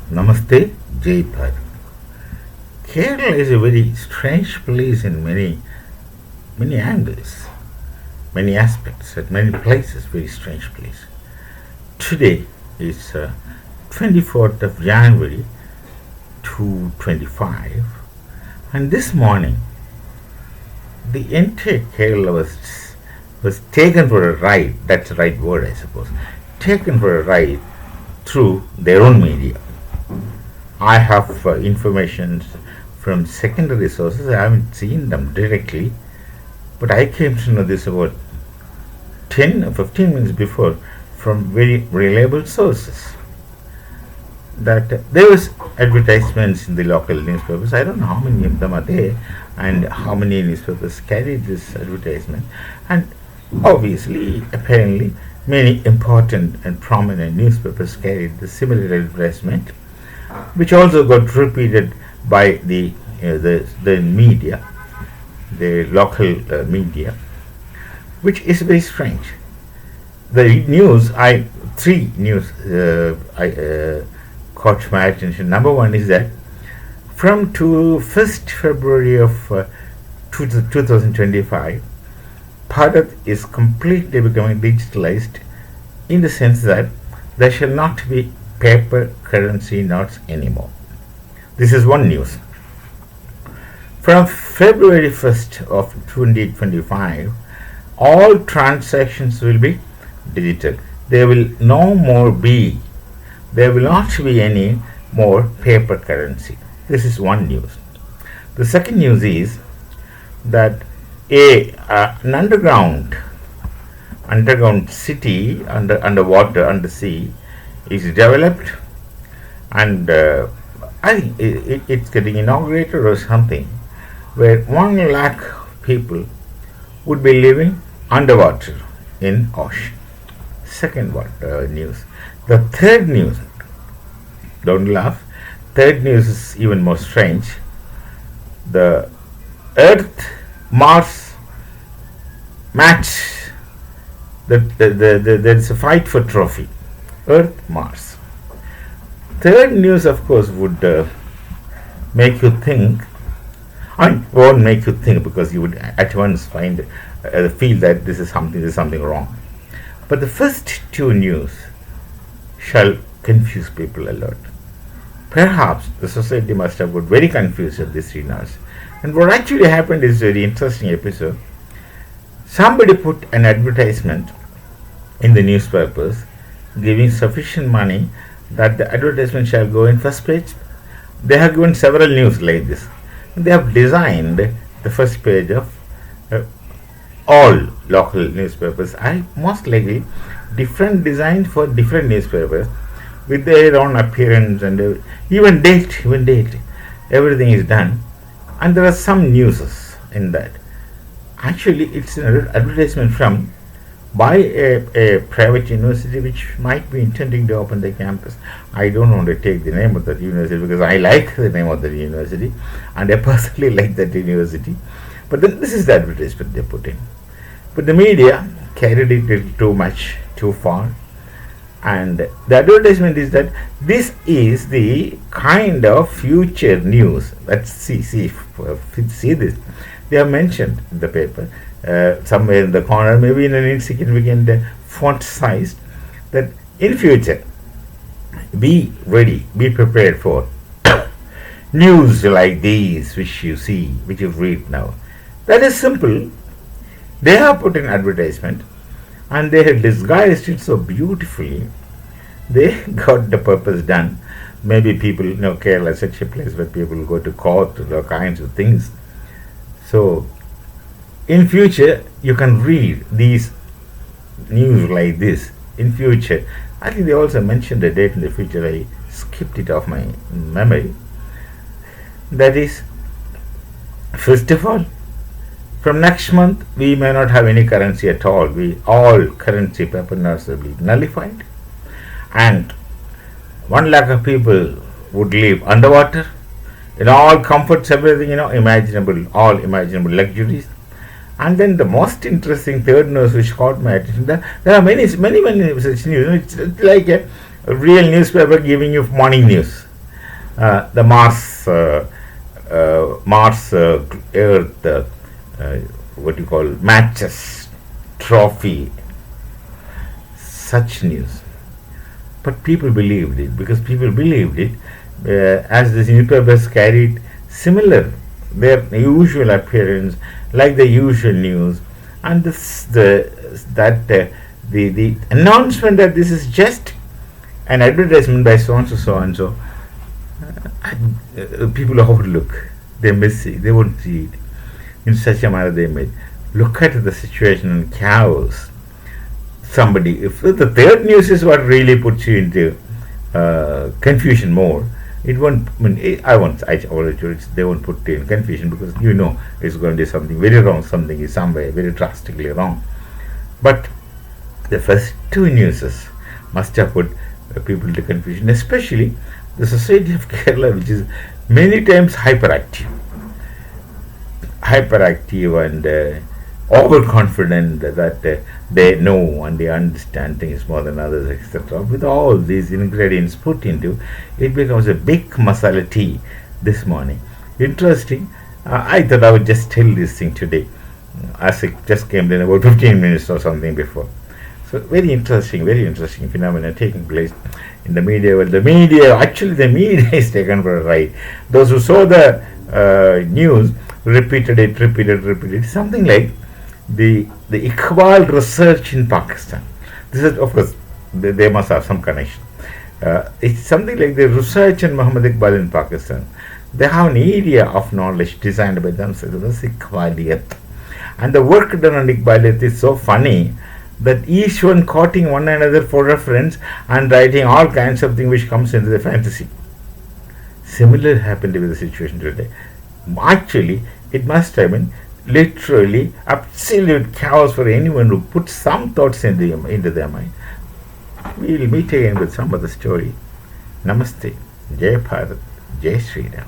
Namaste, Jai Bharat. Kerala is a very strange place in many angles, many aspects, at many places, very strange place. Today is 24th of January 2025, and this morning the entire Kerala was taken for a ride. That's the right word, I suppose. Taken for a ride through their own media. I have information from secondary sources. I haven't seen them directly, but I came to know this about 10 or 15 minutes before from very reliable sources that there was advertisements in the local newspapers. I don't know how many of them are there and how many newspapers carried this advertisement, and obviously apparently many important and prominent newspapers carried the similar advertisement, which also got repeated by the media, the local media, which is very strange. The news, three news I caught my attention. Number one is that from 1st February of 2025, Bharat is completely becoming digitalized in the sense that there shall not be paper currency notes anymore. This is one news. From February 1st of 2025, all transactions will be digital. There will not be any more paper currency. This is one news. The second news is that an underground city underwater, under sea, is developed, and I think it's getting inaugurated or something, where 1 lakh people would be living underwater in ocean. Second news. The third news, don't laugh, third news is even more strange. The Earth-Mars match, there is a fight for trophy. Earth-Mars. Third news, of course, would make you think. Won't make you think, because you would at once feel that this is something wrong. But the first two news shall confuse people a lot. Perhaps the society must have got very confused at these 3 news. And what actually happened is a very interesting episode. Somebody put an advertisement in the newspapers giving sufficient money that the advertisement shall go in first page. They have given several news like this. They have designed the first page of all local newspapers. Most likely different designs for different newspapers with their own appearance and even date. Everything is done, and there are some news in that. Actually, it's an advertisement by a private university which might be intending to open the campus. I don't want to take the name of that university because I like the name of that university and I personally like that university. But then this is the advertisement they put in. But the media carried it too far. And the advertisement is that this is the kind of future news. Let's see this. They have mentioned in the paper, somewhere in the corner, maybe in an insignificant font size, that in future, be ready, be prepared for news like these which you read now. That is simple. They have put an advertisement and they have disguised it so beautifully. They got the purpose done. Maybe people, Kerala is such a place where people go to court, all kinds of things. So, in future, you can read these news like this. In future, I think they also mentioned a date in the future. I skipped it off my memory. That is, first of all, from next month, we may not have any currency at all. All currency paper notes will be nullified, and 1 lakh of people would live underwater in all comforts, everything, all imaginable luxuries. And then the most interesting third news which caught my attention, there are many such news. It's like a real newspaper giving you morning news. the Mars Earth, what you call matches, trophy, such news. But people believed it, because people believed it, as the newspapers carried similar, their usual appearance, like the usual news, and the announcement that this is just an advertisement by so and so, so and so. People overlook, they miss it, they won't see it in such a manner. They may look at the situation and chaos. Somebody, if the third news is what really puts you into confusion more, it won't. I mean, I won't. I already told you, they won't put you in confusion, because you know it's going to be something very wrong. Something is somewhere very drastically wrong. But the first two newses must have put people into confusion, especially the Society of Kerala, which is many times hyperactive and overconfident that they know and they understand things more than others, etc. With all these ingredients put into it, becomes a big masala tea this morning. Interesting. I thought I would just tell this thing today, as it just came in about 15 minutes or something before. So very interesting phenomena taking place in the media. Well, the media is taken for a ride. Those who saw the news repeated it. Something like the Iqbal research in Pakistan. This is, of course, they must have some connection. It's something like the research in Muhammad Iqbal in Pakistan. They have an area of knowledge designed by themselves, Iqbaliyat. And the work done on Iqbaliyat is so funny that each one quoting one another for reference and writing all kinds of things which comes into the fantasy. Similar happened with the situation today. Actually, it must have been literally absolute chaos for anyone who puts some thoughts into their mind. We will meet again with some other story. Namaste. Jai Bharat. Jai Sri Ram.